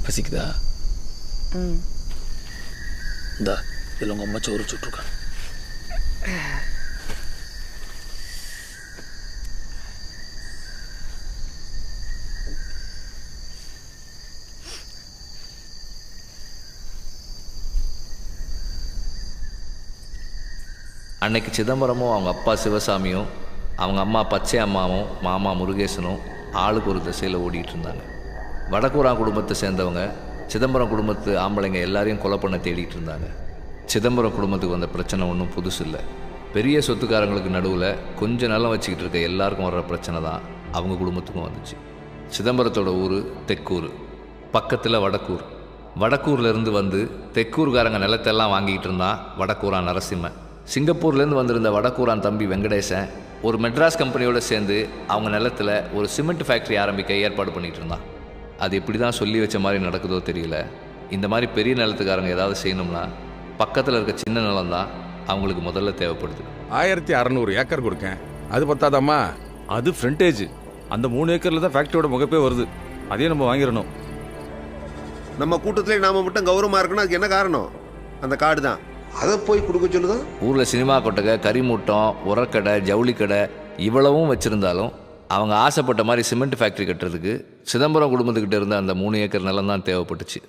பசிக்குதா? இந்தா இதில் உங்கள் அம்மா சோறு சுட்டுருக்கான். அன்னைக்கு சிதம்பரமும் அவங்க அப்பா சிவசாமியும் அவங்க அம்மா பச்சை அம்மாவும் மாமா முருகேசனும் ஆளுக்கு ஒரு திசையில் ஓடிட்டு இருந்தாங்க. வடக்கூரான் குடும்பத்தை சேர்ந்தவங்க சிதம்பரம் குடும்பத்து ஆம்பளைங்க எல்லாரையும் கொலை பண்ண தேடிட்டு இருந்தாங்க. சிதம்பரம் குடும்பத்துக்கு வந்த பிரச்சனை ஒன்றும் புதுசு இல்லை. பெரிய சொத்துக்காரங்களுக்கு நடுவில் கொஞ்சம் நிலம் வச்சுக்கிட்டு இருக்க எல்லாருக்கும் வர்ற பிரச்சனை தான் அவங்க குடும்பத்துக்கும் வந்துச்சு. சிதம்பரத்தோட ஊர் தெக்கூர், பக்கத்தில் வடக்கூர். வடக்கூர்லேருந்து வந்து தெக்கூர்காரங்க நிலத்தெல்லாம் வாங்கிக்கிட்டு இருந்தான் வடக்கூரான் நரசிம்மன். சிங்கப்பூர்லேருந்து வந்திருந்த வடக்கூரான் தம்பி வெங்கடேசன் ஒரு மெட்ராஸ் கம்பெனியோடு சேர்ந்து அவங்க நிலத்தில் ஒரு சிமெண்ட் ஃபேக்ட்ரி ஆரம்பிக்க ஏற்பாடு பண்ணிகிட்டு இருந்தான். அது எப்படி தான் சொல்லி வச்ச மாதிரி நடக்குதோ தெரியல. இந்த மாதிரி பெரிய நிலத்துக்காரங்க ஏதாவது செய்யணும்னா பக்கத்தில் இருக்க சின்ன நிலம் தான் அவங்களுக்கு முதல்ல தேவைப்படுது. 1600 ஏக்கர் கொடுக்கேன், அது பத்தாதம்மா? அது ஃப்ரண்டேஜ். அந்த 3 ஏக்கரில் தான் ஃபேக்ட்ரியோட முகப்பே வருது. அதையும் நம்ம வாங்கிடணும். நம்ம கூட்டத்திலே நாம மட்டும் கௌரவமாக இருக்கணும். அதுக்கு என்ன காரணம்? அந்த கார்டு தான். அதை போய் கொடுக்க சொல்லுதான். ஊரில் சினிமா கொட்டகை, கறிமூட்டம், உரக்கடை, ஜவுளி கடை இவ்வளவும் வச்சுருந்தாலும் அவங்க ஆசைப்பட்ட மாதிரி சிமெண்ட் ஃபேக்ட்ரி கட்டுறதுக்கு சிதம்பரம் குடும்பத்துக்கிட்ட இருந்த அந்த 3 ஏக்கர் நிலம் தான் தேவைப்பட்டுச்சு.